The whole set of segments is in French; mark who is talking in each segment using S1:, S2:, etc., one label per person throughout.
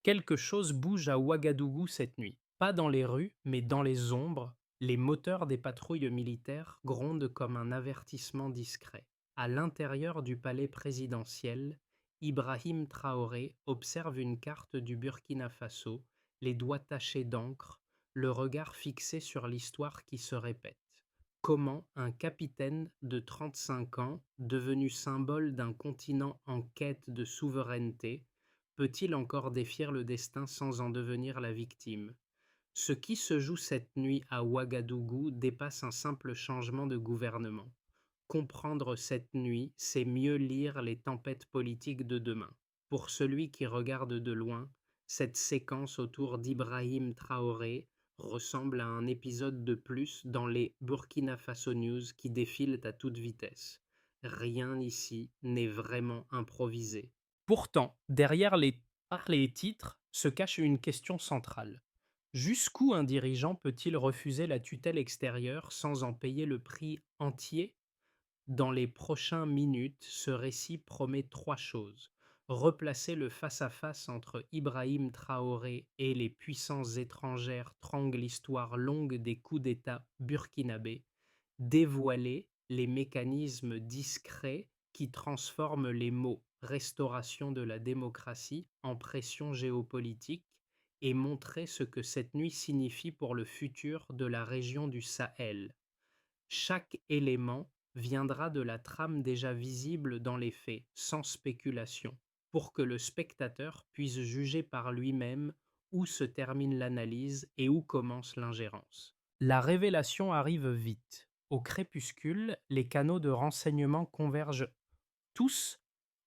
S1: Quelque chose bouge à Ouagadougou cette nuit. Pas dans les rues, mais dans les ombres, les moteurs des patrouilles militaires grondent comme un avertissement discret. À l'intérieur du palais présidentiel, Ibrahim Traoré observe une carte du Burkina Faso, les doigts tachés d'encre, le regard fixé sur l'histoire qui se répète. Comment un capitaine de 35 ans, devenu symbole d'un continent en quête de souveraineté, peut-il encore défier le destin sans en devenir la victime? Ce qui se joue cette nuit à Ouagadougou dépasse un simple changement de gouvernement. Comprendre cette nuit, c'est mieux lire les tempêtes politiques de demain. Pour celui qui regarde de loin, cette séquence autour d'Ibrahim Traoré ressemble à un épisode de plus dans les Burkina Faso News qui défilent à toute vitesse. Rien ici n'est vraiment improvisé. Pourtant, derrière les titres se cache une question centrale. Jusqu'où un dirigeant peut-il refuser la tutelle extérieure sans en payer le prix entier? Dans les prochaines minutes, ce récit promet trois choses. Replacer le face-à-face entre Ibrahim Traoré et les puissances étrangères trangue l'histoire longue des coups d'État burkinabés, dévoiler les mécanismes discrets qui transforment les mots restauration de la démocratie en pression géopolitique et montrer ce que cette nuit signifie pour le futur de la région du Sahel. Chaque élément viendra de la trame déjà visible dans les faits, sans spéculation, pour que le spectateur puisse juger par lui-même où se termine l'analyse et où commence l'ingérence. La révélation arrive vite. Au crépuscule, les canaux de renseignement convergent tous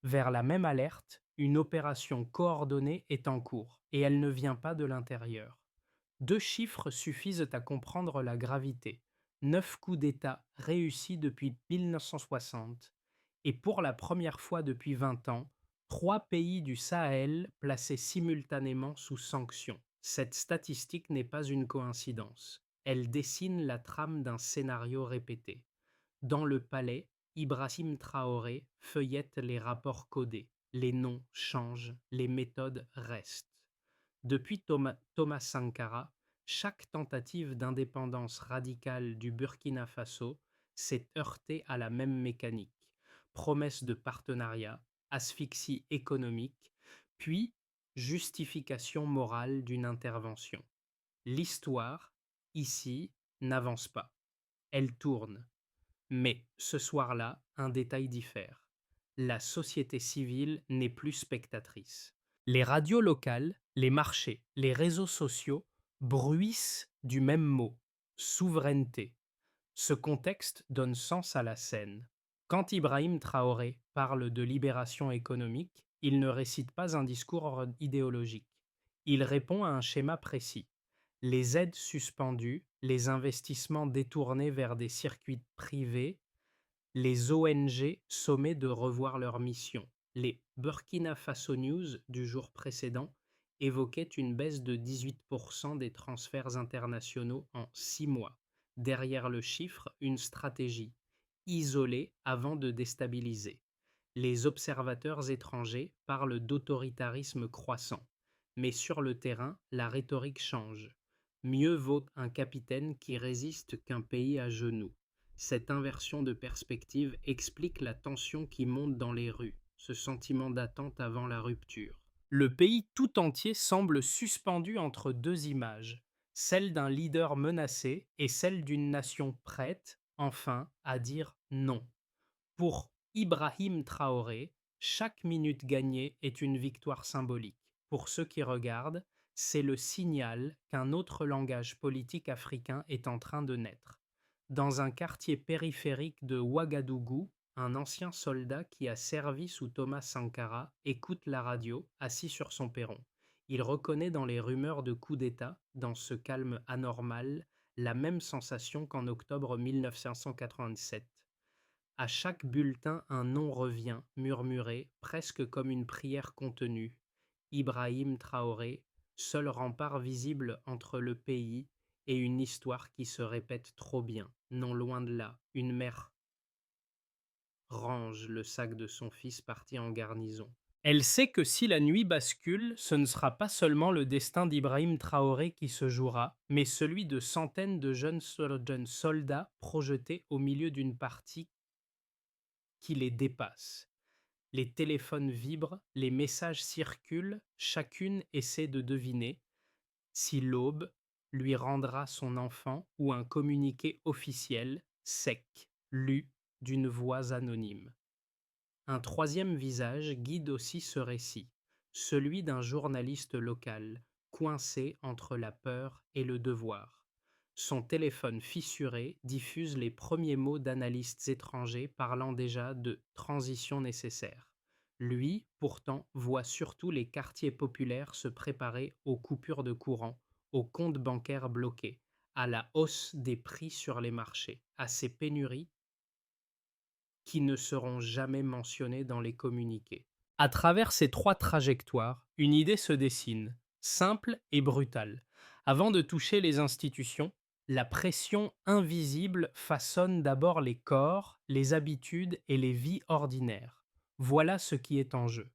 S1: vers la même alerte, une opération coordonnée est en cours, et elle ne vient pas de l'intérieur. Deux chiffres suffisent à comprendre la gravité. 9 coups d'État réussis depuis 1960, et pour la première fois depuis 20 ans, trois pays du Sahel placés simultanément sous sanction. Cette statistique n'est pas une coïncidence. Elle dessine la trame d'un scénario répété. Dans le palais, Ibrahim Traoré feuillette les rapports codés. Les noms changent, les méthodes restent. Depuis Thomas Sankara, chaque tentative d'indépendance radicale du Burkina Faso s'est heurtée à la même mécanique. Promesse de partenariat, asphyxie économique, puis justification morale d'une intervention. L'histoire, ici, n'avance pas. Elle tourne. Mais ce soir-là, un détail diffère. La société civile n'est plus spectatrice. Les radios locales, les marchés, les réseaux sociaux bruissent du même mot, souveraineté. Ce contexte donne sens à la scène. Quand Ibrahim Traoré parle de libération économique, il ne récite pas un discours idéologique. Il répond à un schéma précis. Les aides suspendues, les investissements détournés vers des circuits privés, les ONG sommées de revoir leur mission. Les Burkina Faso News du jour précédent évoquaient une baisse de 18% des transferts internationaux en 6 mois. Derrière le chiffre, une stratégie. Isoler avant de déstabiliser. Les observateurs étrangers parlent d'autoritarisme croissant. Mais sur le terrain, la rhétorique change. Mieux vaut un capitaine qui résiste qu'un pays à genoux. Cette inversion de perspective explique la tension qui monte dans les rues, ce sentiment d'attente avant la rupture. Le pays tout entier semble suspendu entre deux images, celle d'un leader menacé et celle d'une nation prête, enfin, à dire non. Pour Ibrahim Traoré, chaque minute gagnée est une victoire symbolique. Pour ceux qui regardent, c'est le signal qu'un autre langage politique africain est en train de naître. Dans un quartier périphérique de Ouagadougou, un ancien soldat qui a servi sous Thomas Sankara écoute la radio, assis sur son perron. Il reconnaît dans les rumeurs de coups d'État, dans ce calme anormal, la même sensation qu'en octobre 1987. À chaque bulletin, un nom revient, murmuré, presque comme une prière contenue. Ibrahim Traoré, seul rempart visible entre le pays et une histoire qui se répète trop bien. Non loin de là, une mère range le sac de son fils parti en garnison. Elle sait que si la nuit bascule, ce ne sera pas seulement le destin d'Ibrahim Traoré qui se jouera, mais celui de centaines de jeunes soldats projetés au milieu d'une partie qui les dépasse. Les téléphones vibrent, les messages circulent, chacune essaie de deviner si l'aube lui rendra son enfant ou un communiqué officiel, sec, lu d'une voix anonyme. Un troisième visage guide aussi ce récit, celui d'un journaliste local, coincé entre la peur et le devoir. Son téléphone fissuré diffuse les premiers mots d'analystes étrangers parlant déjà de transition nécessaire. Lui, pourtant, voit surtout les quartiers populaires se préparer aux coupures de courant, aux comptes bancaires bloqués, à la hausse des prix sur les marchés, à ces pénuries qui ne seront jamais mentionnés dans les communiqués. À travers ces trois trajectoires, une idée se dessine, simple et brutale. Avant de toucher les institutions, la pression invisible façonne d'abord les corps, les habitudes et les vies ordinaires. Voilà ce qui est en jeu.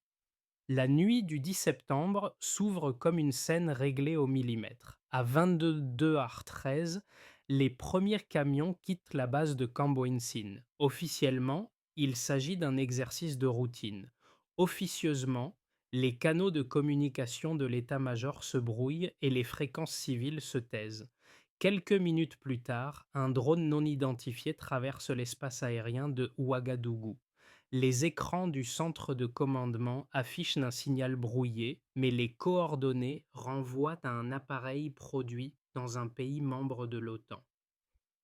S1: La nuit du 10 septembre s'ouvre comme une scène réglée au millimètre. À 22h13, les premiers camions quittent la base de Camboinsin. Officiellement, il s'agit d'un exercice de routine. Officieusement, les canaux de communication de l'état-major se brouillent et les fréquences civiles se taisent. Quelques minutes plus tard, un drone non identifié traverse l'espace aérien de Ouagadougou. Les écrans du centre de commandement affichent un signal brouillé, mais les coordonnées renvoient à un appareil produit dans un pays membre de l'OTAN.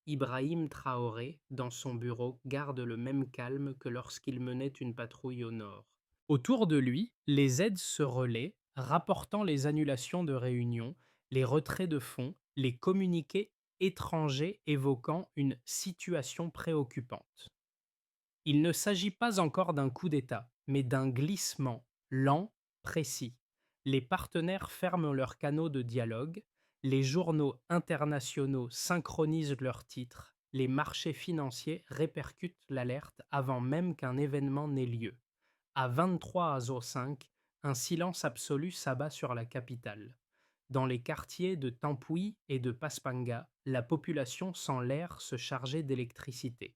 S1: Ibrahim Traoré, dans son bureau, garde le même calme que lorsqu'il menait une patrouille au nord. Autour de lui, les aides se relaient, rapportant les annulations de réunions, les retraits de fonds, les communiqués étrangers évoquant une situation préoccupante. Il ne s'agit pas encore d'un coup d'État, mais d'un glissement lent, précis. Les partenaires ferment leurs canaux de dialogue, les journaux internationaux synchronisent leurs titres, les marchés financiers répercutent l'alerte avant même qu'un événement n'ait lieu. À 23h05, un silence absolu s'abat sur la capitale. Dans les quartiers de Tampuy et de Paspanga, la population sent l'air se charger d'électricité.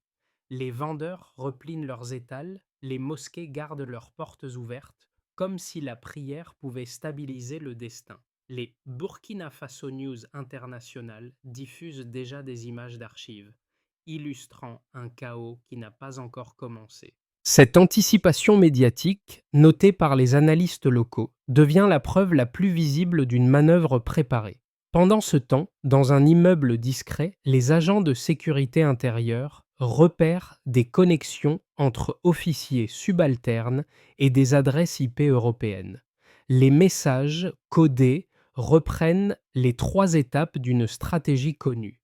S1: Les vendeurs replient leurs étals, les mosquées gardent leurs portes ouvertes, comme si la prière pouvait stabiliser le destin. Les Burkina Faso News International diffusent déjà des images d'archives, illustrant un chaos qui n'a pas encore commencé. Cette anticipation médiatique, notée par les analystes locaux, devient la preuve la plus visible d'une manœuvre préparée. Pendant ce temps, dans un immeuble discret, les agents de sécurité intérieure repèrent des connexions entre officiers subalternes et des adresses IP européennes. Les messages codés reprennent les trois étapes d'une stratégie connue: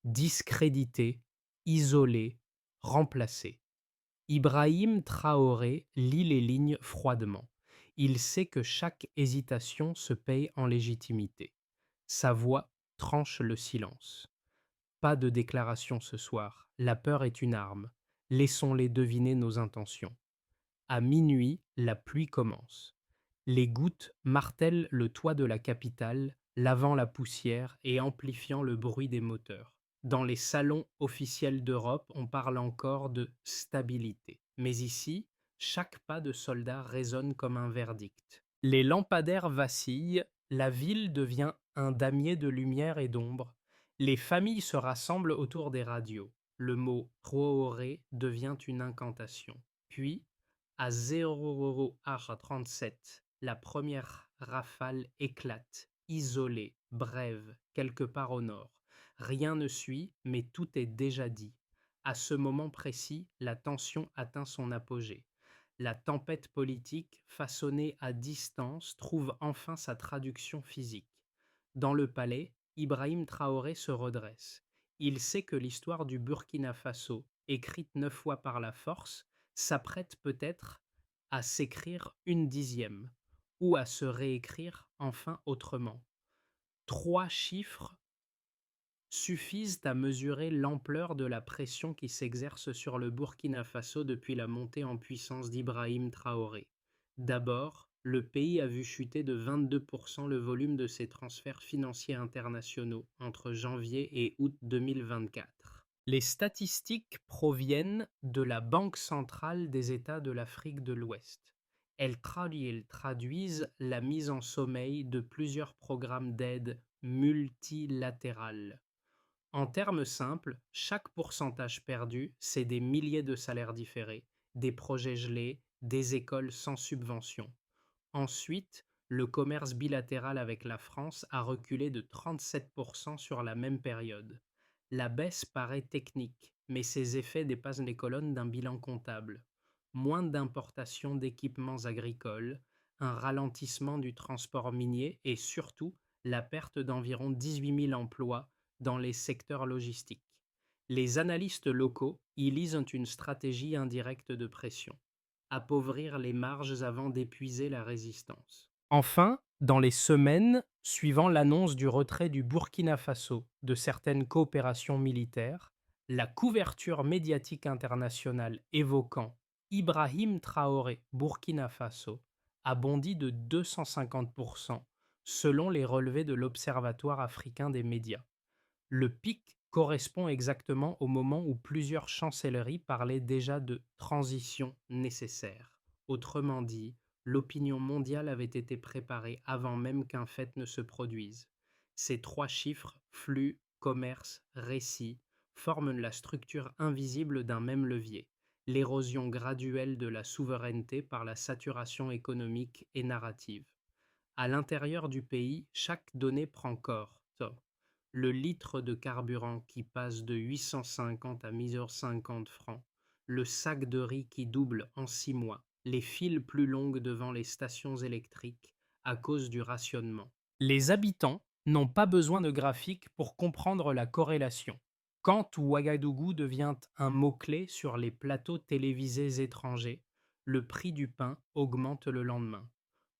S1: discréditer, isoler, remplacer. Ibrahim Traoré lit les lignes froidement. Il sait que chaque hésitation se paye en légitimité. Sa voix tranche le silence. Pas de déclaration ce soir. La peur est une arme. Laissons-les deviner nos intentions. À minuit, la pluie commence. Les gouttes martèlent le toit de la capitale, lavant la poussière et amplifiant le bruit des moteurs. Dans les salons officiels d'Europe, on parle encore de stabilité. Mais ici, chaque pas de soldat résonne comme un verdict. Les lampadaires vacillent, la ville devient un damier de lumière et d'ombre. Les familles se rassemblent autour des radios. Le mot Traoré devient une incantation. Puis, à 0h37, la première rafale éclate, isolée, brève, quelque part au nord. Rien ne suit, mais tout est déjà dit. À ce moment précis, la tension atteint son apogée. La tempête politique, façonnée à distance, trouve enfin sa traduction physique. Dans le palais, Ibrahim Traoré se redresse. Il sait que l'histoire du Burkina Faso, écrite 9 fois par la force, s'apprête peut-être à s'écrire une dixième, ou à se réécrire enfin autrement. Trois chiffres suffisent à mesurer l'ampleur de la pression qui s'exerce sur le Burkina Faso depuis la montée en puissance d'Ibrahim Traoré. D'abord, le pays a vu chuter de 22% le volume de ses transferts financiers internationaux entre janvier et août 2024. Les statistiques proviennent de la Banque centrale des États de l'Afrique de l'Ouest. Elles traduisent la mise en sommeil de plusieurs programmes d'aide multilatérales. En termes simples, chaque pourcentage perdu, c'est des milliers de salaires différés, des projets gelés, des écoles sans subvention. Ensuite, le commerce bilatéral avec la France a reculé de 37% sur la même période. La baisse paraît technique, mais ses effets dépassent les colonnes d'un bilan comptable. Moins d'importations d'équipements agricoles, un ralentissement du transport minier et surtout la perte d'environ 18 000 emplois dans les secteurs logistiques. Les analystes locaux y lisent une stratégie indirecte de pression: appauvrir les marges avant d'épuiser la résistance. Enfin, dans les semaines suivant l'annonce du retrait du Burkina Faso de certaines coopérations militaires, la couverture médiatique internationale évoquant Ibrahim Traoré, Burkina Faso, a bondi de 250% selon les relevés de l'Observatoire africain des médias. Le pic correspond exactement au moment où plusieurs chancelleries parlaient déjà de transition nécessaire. Autrement dit, l'opinion mondiale avait été préparée avant même qu'un fait ne se produise. Ces trois chiffres, flux, commerce, récit, forment la structure invisible d'un même levier: l'érosion graduelle de la souveraineté par la saturation économique et narrative. À l'intérieur du pays, chaque donnée prend corps. Le litre de carburant qui passe de 850 à 1050 francs, le sac de riz qui double en 6 mois, les files plus longues devant les stations électriques à cause du rationnement. Les habitants n'ont pas besoin de graphiques pour comprendre la corrélation. Quand Ouagadougou devient un mot-clé sur les plateaux télévisés étrangers, le prix du pain augmente le lendemain.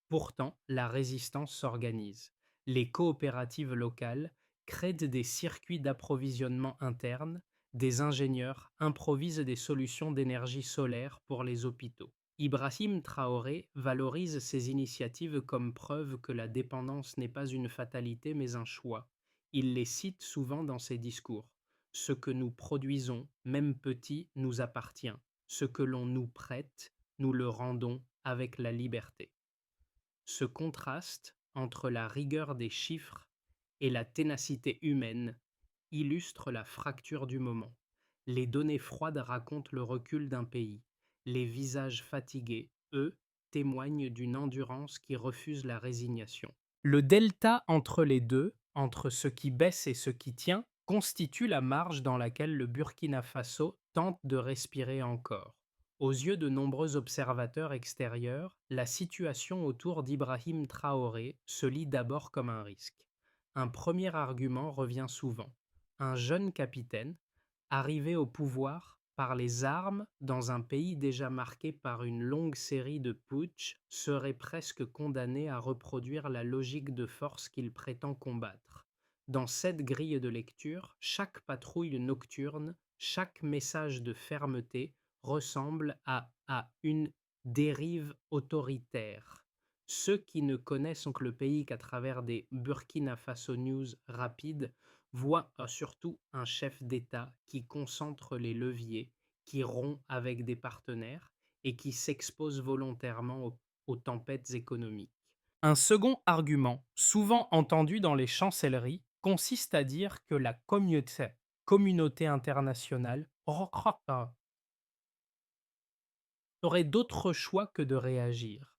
S1: Pourtant, la résistance s'organise. Les coopératives locales créent des circuits d'approvisionnement internes, des ingénieurs improvisent des solutions d'énergie solaire pour les hôpitaux. Ibrahim Traoré valorise ces initiatives comme preuve que la dépendance n'est pas une fatalité mais un choix. Il les cite souvent dans ses discours: ce que nous produisons, même petit, nous appartient. Ce que l'on nous prête, nous le rendons avec la liberté. Ce contraste entre la rigueur des chiffres et la ténacité humaine illustre la fracture du moment. Les données froides racontent le recul d'un pays. Les visages fatigués, eux, témoignent d'une endurance qui refuse la résignation. Le delta entre les deux, entre ce qui baisse et ce qui tient, constitue la marge dans laquelle le Burkina Faso tente de respirer encore. Aux yeux de nombreux observateurs extérieurs, la situation autour d'Ibrahim Traoré se lit d'abord comme un risque. Un premier argument revient souvent: un jeune capitaine, arrivé au pouvoir par les armes dans un pays déjà marqué par une longue série de putschs, serait presque condamné à reproduire la logique de force qu'il prétend combattre. Dans cette grille de lecture, chaque patrouille nocturne, chaque message de fermeté ressemble à une dérive autoritaire. Ceux qui ne connaissent donc le pays qu'à travers des Burkina Faso News rapides voient surtout un chef d'État qui concentre les leviers, qui rompt avec des partenaires et qui s'expose volontairement aux tempêtes économiques. Un second argument, souvent entendu dans les chancelleries, consiste à dire que la communauté internationale aurait d'autres choix que de réagir.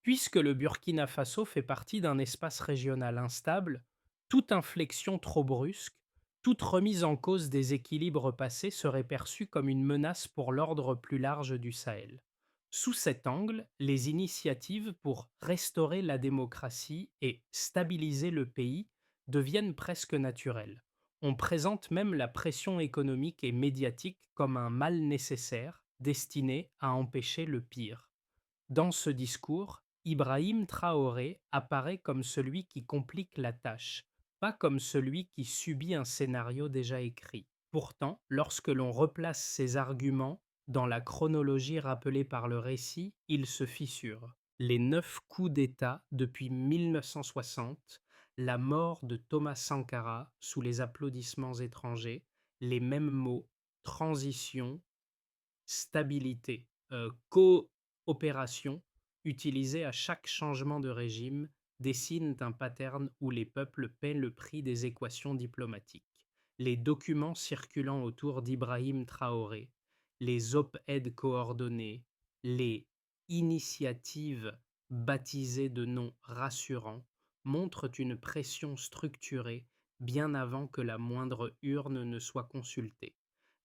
S1: Puisque le Burkina Faso fait partie d'un espace régional instable, toute inflexion trop brusque, toute remise en cause des équilibres passés serait perçue comme une menace pour l'ordre plus large du Sahel. Sous cet angle, les initiatives pour restaurer la démocratie et stabiliser le pays deviennent presque naturelles. On présente même la pression économique et médiatique comme un mal nécessaire destiné à empêcher le pire. Dans ce discours, Ibrahim Traoré apparaît comme celui qui complique la tâche, pas comme celui qui subit un scénario déjà écrit. Pourtant, lorsque l'on replace ses arguments dans la chronologie rappelée par le récit, il se fissure. les 9 coups d'État depuis 1960, la mort de Thomas Sankara sous les applaudissements étrangers, les mêmes mots, transition, stabilité, coopération, utilisés à chaque changement de régime, dessinent un pattern où les peuples paient le prix des équations diplomatiques. Les documents circulant autour d'Ibrahim Traoré, les op-ed coordonnés, les initiatives baptisées de noms rassurants montrent une pression structurée bien avant que la moindre urne ne soit consultée.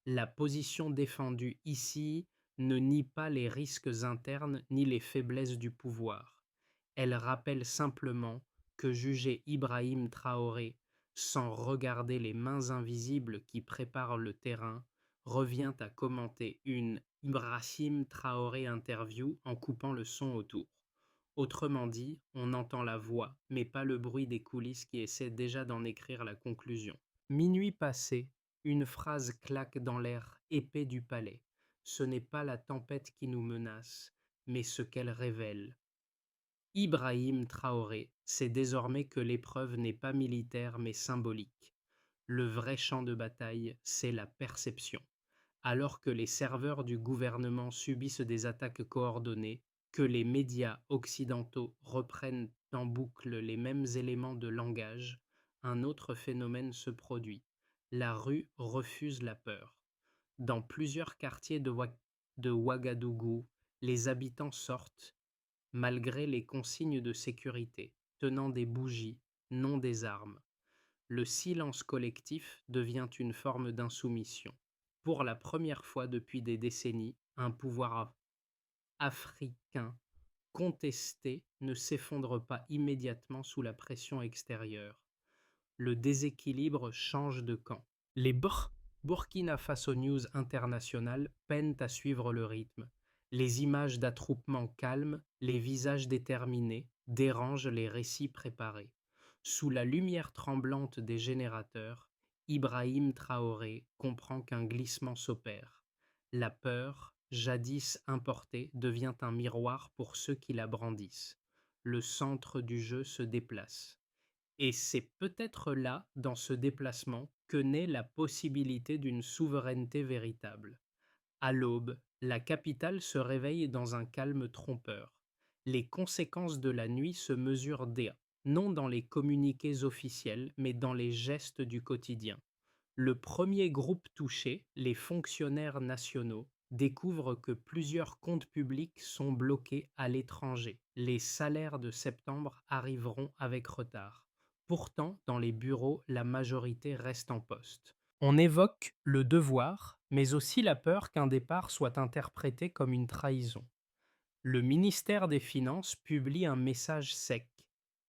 S1: La position défendue ici ne nie pas les risques internes ni les faiblesses du pouvoir. Elle rappelle simplement que juger Ibrahim Traoré sans regarder les mains invisibles qui préparent le terrain revient à commenter une Ibrahim Traoré interview en coupant le son autour. Autrement dit, on entend la voix, mais pas le bruit des coulisses qui essaient déjà d'en écrire la conclusion. Minuit passé, une phrase claque dans l'air épais du palais. Ce n'est pas la tempête qui nous menace, mais ce qu'elle révèle. Ibrahim Traoré sait désormais que l'épreuve n'est pas militaire mais symbolique. Le vrai champ de bataille, c'est la perception. Alors que les serveurs du gouvernement subissent des attaques coordonnées, que les médias occidentaux reprennent en boucle les mêmes éléments de langage, un autre phénomène se produit. La rue refuse la peur. Dans plusieurs quartiers de Ouagadougou, les habitants sortent, malgré les consignes de sécurité, tenant des bougies, non des armes. Le silence collectif devient une forme d'insoumission. Pour la première fois depuis des décennies, un pouvoir africain contesté ne s'effondre pas immédiatement sous la pression extérieure. Le déséquilibre change de camp. Les Burkina Faso News International peinent à suivre le rythme. Les images d'attroupements calmes, les visages déterminés, dérangent les récits préparés. Sous la lumière tremblante des générateurs, Ibrahim Traoré comprend qu'un glissement s'opère. La peur, jadis importée, devient un miroir pour ceux qui la brandissent. Le centre du jeu se déplace. Et c'est peut-être là, dans ce déplacement, que naît la possibilité d'une souveraineté véritable. À l'aube, la capitale se réveille dans un calme trompeur. Les conséquences de la nuit se mesurent non dans les communiqués officiels, mais dans les gestes du quotidien. Le premier groupe touché, les fonctionnaires nationaux, découvre que plusieurs comptes publics sont bloqués à l'étranger. Les salaires de septembre arriveront avec retard. Pourtant, dans les bureaux, la majorité reste en poste. On évoque le devoir, mais aussi la peur qu'un départ soit interprété comme une trahison. Le ministère des Finances publie un message sec: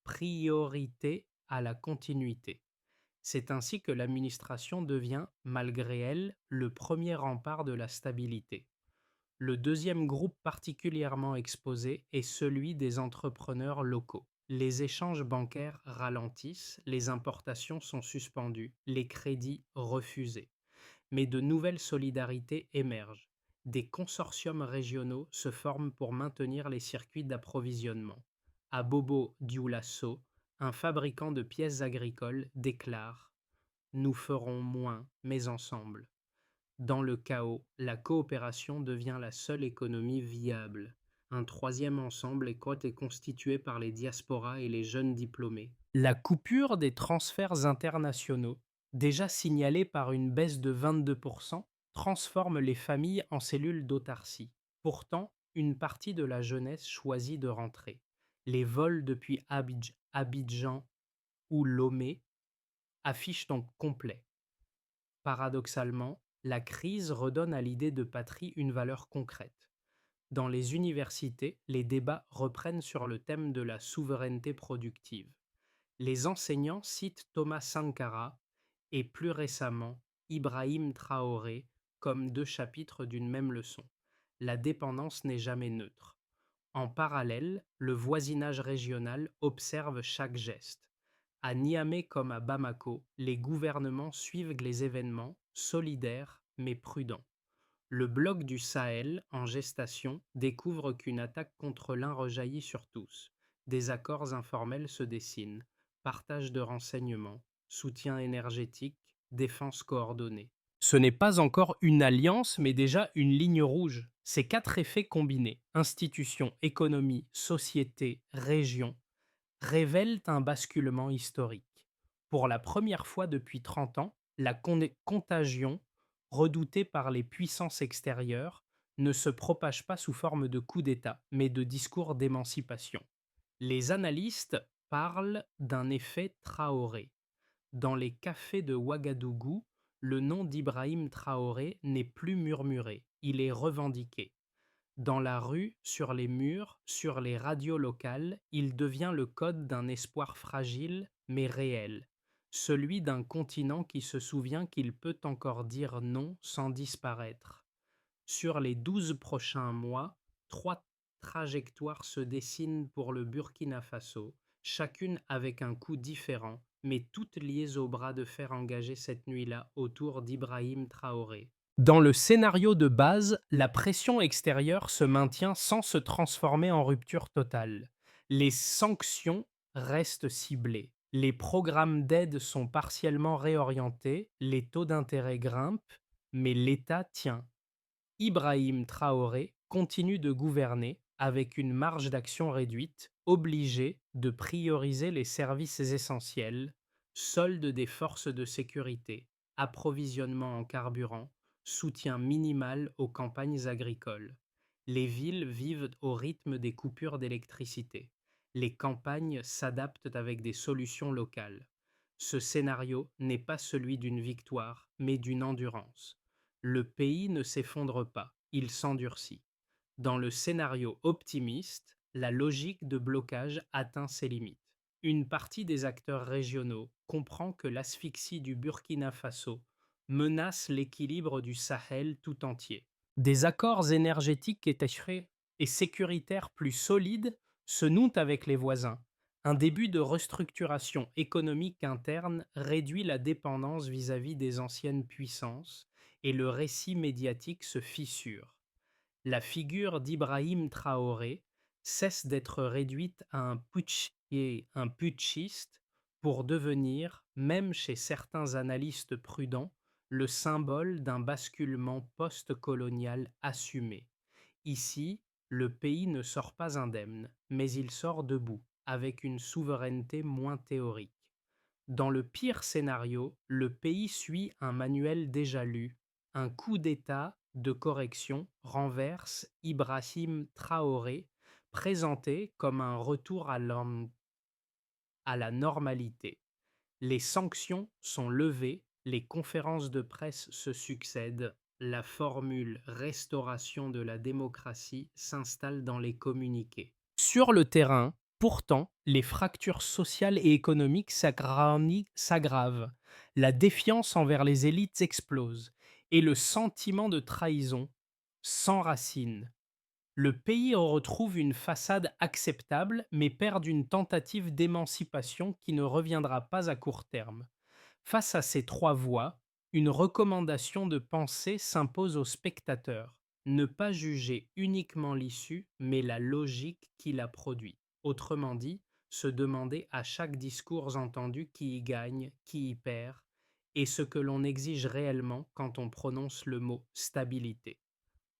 S1: priorité à la continuité. C'est ainsi que l'administration devient, malgré elle, le premier rempart de la stabilité. Le deuxième groupe particulièrement exposé est celui des entrepreneurs locaux. Les échanges bancaires ralentissent, les importations sont suspendues, les crédits refusés. Mais de nouvelles solidarités émergent. Des consortiums régionaux se forment pour maintenir les circuits d'approvisionnement. À Bobo Dioulasso, un fabricant de pièces agricoles déclare: nous ferons moins, mais ensemble. Dans le chaos, la coopération devient la seule économie viable. Un troisième ensemble est constitué par les diasporas et les jeunes diplômés. La coupure des transferts internationaux, déjà signalée par une baisse de 22%, transforme les familles en cellules d'autarcie. Pourtant, une partie de la jeunesse choisit de rentrer. Les vols depuis Abidjan ou Lomé affichent donc complet. Paradoxalement, la crise redonne à l'idée de patrie une valeur concrète. Dans les universités, les débats reprennent sur le thème de la souveraineté productive. Les enseignants citent Thomas Sankara et plus récemment Ibrahim Traoré comme deux chapitres d'une même leçon. La dépendance n'est jamais neutre. En parallèle, le voisinage régional observe chaque geste. À Niamey comme à Bamako, les gouvernements suivent les événements, solidaires mais prudents. Le bloc du Sahel, en gestation, découvre qu'une attaque contre l'un rejaillit sur tous. Des accords informels se dessinent, partage de renseignements, soutien énergétique, défense coordonnée. Ce n'est pas encore une alliance, mais déjà une ligne rouge. Ces quatre effets combinés, institutions, économie, société, région, révèlent un basculement historique. Pour la première fois depuis 30 ans, la contagion, redoutée par les puissances extérieures, ne se propage pas sous forme de coup d'État, mais de discours d'émancipation. Les analystes parlent d'un effet Traoré. Dans les cafés de Ouagadougou, le nom d'Ibrahim Traoré n'est plus murmuré, il est revendiqué. Dans la rue, sur les murs, sur les radios locales, il devient le code d'un espoir fragile mais réel, celui d'un continent qui se souvient qu'il peut encore dire non sans disparaître. Sur les 12 prochains mois, trois trajectoires se dessinent pour le Burkina Faso, chacune avec un coût différent, mais toutes liées au bras de fer engagé cette nuit-là autour d'Ibrahim Traoré. Dans le scénario de base, la pression extérieure se maintient sans se transformer en rupture totale. Les sanctions restent ciblées. Les programmes d'aide sont partiellement réorientés, les taux d'intérêt grimpent, mais l'État tient. Ibrahim Traoré continue de gouverner avec une marge d'action réduite, obligé de prioriser les services essentiels, solde des forces de sécurité, approvisionnement en carburant, soutien minimal aux campagnes agricoles. Les villes vivent au rythme des coupures d'électricité. Les campagnes s'adaptent avec des solutions locales. Ce scénario n'est pas celui d'une victoire, mais d'une endurance. Le pays ne s'effondre pas, il s'endurcit. Dans le scénario optimiste, la logique de blocage atteint ses limites. Une partie des acteurs régionaux comprend que l'asphyxie du Burkina Faso menace l'équilibre du Sahel tout entier. Des accords énergétiques et sécuritaires plus solides se nouent avec les voisins. Un début de restructuration économique interne réduit la dépendance vis-à-vis des anciennes puissances et le récit médiatique se fissure. La figure d'Ibrahim Traoré cesse d'être réduite à un putschiste pour devenir, même chez certains analystes prudents, le symbole d'un basculement post-colonial assumé. Ici, le pays ne sort pas indemne, mais il sort debout, avec une souveraineté moins théorique. Dans le pire scénario, le pays suit un manuel déjà lu. Un coup d'État de correction renverse Ibrahim Traoré, présenté comme un retour à la normalité. Les sanctions sont levées, les conférences de presse se succèdent, la formule restauration de la démocratie s'installe dans les communiqués. Sur le terrain, pourtant, les fractures sociales et économiques s'aggravent, la défiance envers les élites explose et le sentiment de trahison s'enracine. Le pays retrouve une façade acceptable, mais perd une tentative d'émancipation qui ne reviendra pas à court terme. Face à ces trois voies, une recommandation de pensée s'impose aux spectateurs. Ne pas juger uniquement l'issue, mais la logique qui la produit. Autrement dit, se demander à chaque discours entendu qui y gagne, qui y perd, et ce que l'on exige réellement quand on prononce le mot stabilité.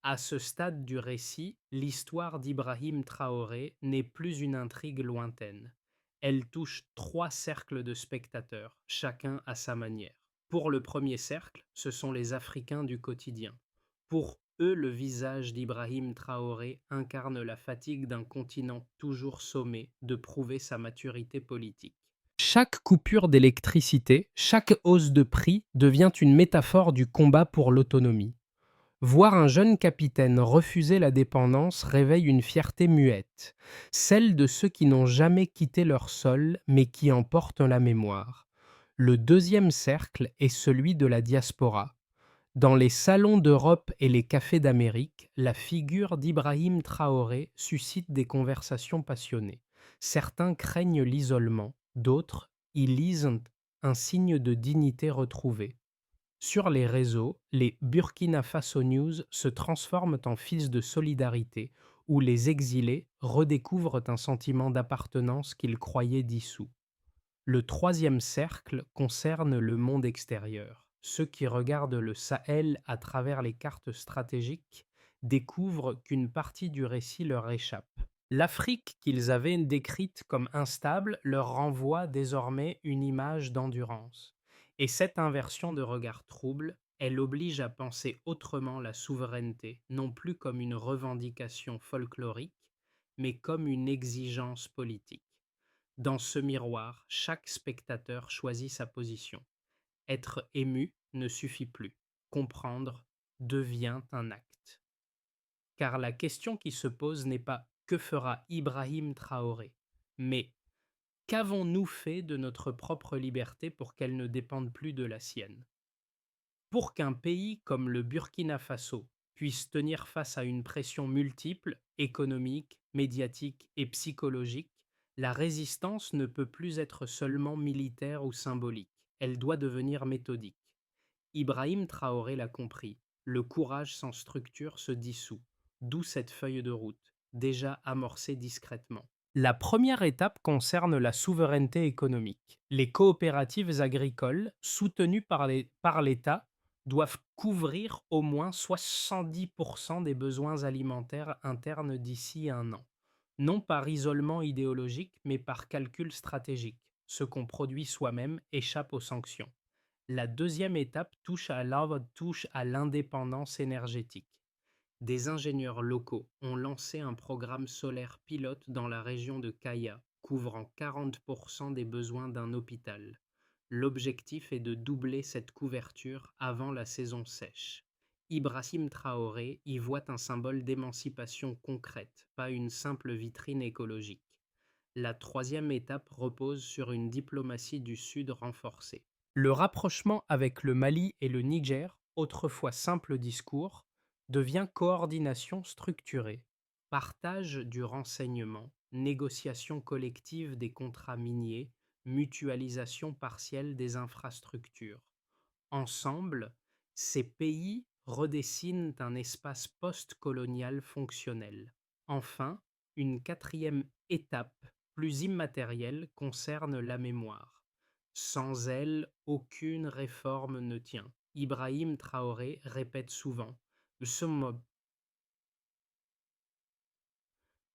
S1: À ce stade du récit, l'histoire d'Ibrahim Traoré n'est plus une intrigue lointaine. Elle touche trois cercles de spectateurs, chacun à sa manière. Pour le premier cercle, ce sont les Africains du quotidien. Pour eux, le visage d'Ibrahim Traoré incarne la fatigue d'un continent toujours sommé de prouver sa maturité politique. Chaque coupure d'électricité, chaque hausse de prix devient une métaphore du combat pour l'autonomie. Voir un jeune capitaine refuser la dépendance réveille une fierté muette, celle de ceux qui n'ont jamais quitté leur sol mais qui en portent la mémoire. Le deuxième cercle est celui de la diaspora. Dans les salons d'Europe et les cafés d'Amérique, la figure d'Ibrahim Traoré suscite des conversations passionnées. Certains craignent l'isolement, d'autres y lisent un signe de dignité retrouvée. Sur les réseaux, les Burkina Faso News se transforment en fils de solidarité où les exilés redécouvrent un sentiment d'appartenance qu'ils croyaient dissous. Le troisième cercle concerne le monde extérieur. Ceux qui regardent le Sahel à travers les cartes stratégiques découvrent qu'une partie du récit leur échappe. L'Afrique qu'ils avaient décrite comme instable leur renvoie désormais une image d'endurance. Et cette inversion de regard trouble, elle oblige à penser autrement la souveraineté, non plus comme une revendication folklorique, mais comme une exigence politique. Dans ce miroir, chaque spectateur choisit sa position. Être ému ne suffit plus. Comprendre devient un acte. Car la question qui se pose n'est pas que fera Ibrahim Traoré, mais qu'avons-nous fait de notre propre liberté pour qu'elle ne dépende plus de la sienne? Pour qu'un pays comme le Burkina Faso puisse tenir face à une pression multiple, économique, médiatique et psychologique, la résistance ne peut plus être seulement militaire ou symbolique, elle doit devenir méthodique. Ibrahim Traoré l'a compris, le courage sans structure se dissout, d'où cette feuille de route, déjà amorcée discrètement. La première étape concerne la souveraineté économique. Les coopératives agricoles, soutenues par l'État, doivent couvrir au moins 70% des besoins alimentaires internes d'ici un an. Non par isolement idéologique, mais par calcul stratégique. Ce qu'on produit soi-même échappe aux sanctions. La deuxième étape touche à l'indépendance énergétique. Des ingénieurs locaux ont lancé un programme solaire pilote dans la région de Kaya, couvrant 40% des besoins d'un hôpital. L'objectif est de doubler cette couverture avant la saison sèche. Ibrahim Traoré y voit un symbole d'émancipation concrète, pas une simple vitrine écologique. La troisième étape repose sur une diplomatie du Sud renforcée. Le rapprochement avec le Mali et le Niger, autrefois simple discours, devient coordination structurée, partage du renseignement, négociation collective des contrats miniers, mutualisation partielle des infrastructures. Ensemble, ces pays redessinent un espace post-colonial fonctionnel. Enfin, une quatrième étape, plus immatérielle, concerne la mémoire. Sans elle, aucune réforme ne tient. Ibrahim Traoré répète souvent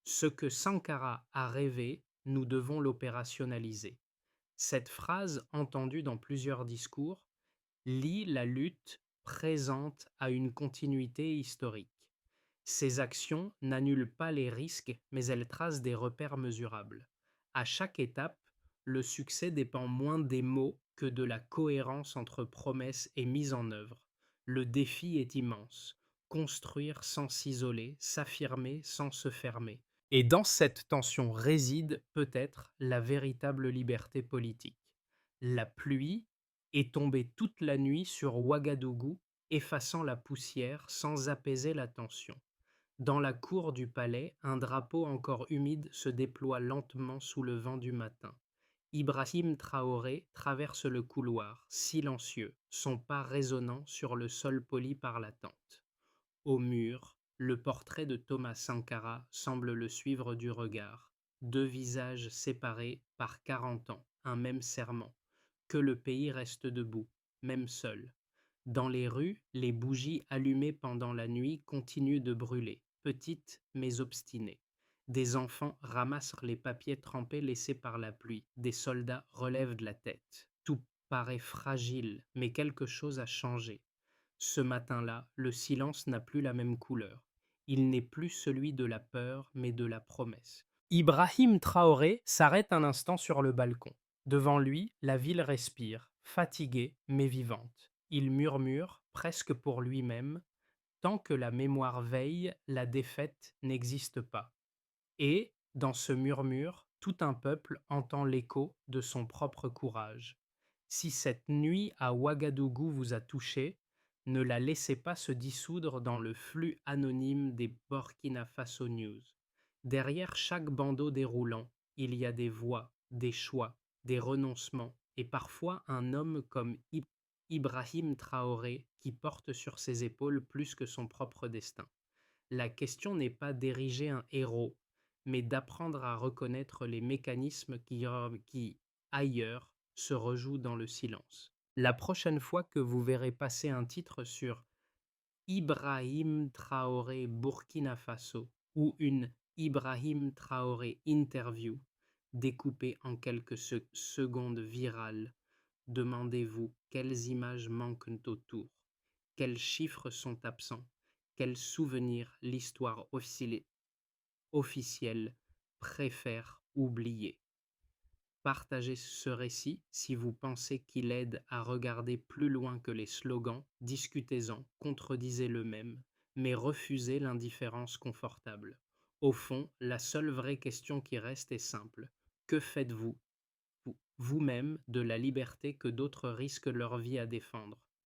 S1: ce que Sankara a rêvé, nous devons l'opérationnaliser. Cette phrase, entendue dans plusieurs discours, lie la lutte présente à une continuité historique. Ces actions n'annulent pas les risques, mais elles tracent des repères mesurables. À chaque étape, le succès dépend moins des mots que de la cohérence entre promesses et mise en œuvre. Le défi est immense. Construire sans s'isoler, s'affirmer sans se fermer. Et dans cette tension réside peut-être la véritable liberté politique. La pluie est tombée toute la nuit sur Ouagadougou, effaçant la poussière sans apaiser la tension. Dans la cour du palais, un drapeau encore humide se déploie lentement sous le vent du matin. Ibrahim Traoré traverse le couloir, silencieux, son pas résonnant sur le sol poli par l'attente. Au mur, le portrait de Thomas Sankara semble le suivre du regard. Deux visages séparés par 40 ans, un même serment. Que le pays reste debout, même seul. Dans les rues, les bougies allumées pendant la nuit continuent de brûler, petites mais obstinées. Des enfants ramassent les papiers trempés laissés par la pluie. Des soldats relèvent de la tête. Tout paraît fragile, mais quelque chose a changé. Ce matin-là, le silence n'a plus la même couleur. Il n'est plus celui de la peur, mais de la promesse. Ibrahim Traoré s'arrête un instant sur le balcon. Devant lui, la ville respire, fatiguée mais vivante. Il murmure, presque pour lui-même, tant que la mémoire veille, la défaite n'existe pas. Et, dans ce murmure, tout un peuple entend l'écho de son propre courage. Si cette nuit à Ouagadougou vous a touché, ne la laissez pas se dissoudre dans le flux anonyme des Burkina Faso News. Derrière chaque bandeau déroulant, il y a des voix, des choix, des renoncements, et parfois un homme comme Ibrahim Traoré qui porte sur ses épaules plus que son propre destin. La question n'est pas d'ériger un héros, mais d'apprendre à reconnaître les mécanismes qui, ailleurs, se rejouent dans le silence. La prochaine fois que vous verrez passer un titre sur Ibrahim Traoré Burkina Faso ou une Ibrahim Traoré interview découpée en quelques secondes virales, demandez-vous quelles images manquent autour, quels chiffres sont absents, quels souvenirs l'histoire officielle préfère oublier. Partagez ce récit si vous pensez qu'il aide à regarder plus loin que les slogans, discutez-en, contredisez-le même, mais refusez l'indifférence confortable. Au fond, la seule vraie question qui reste est simple. Que faites-vous, vous-même, de la liberté que d'autres risquent leur vie à défendre?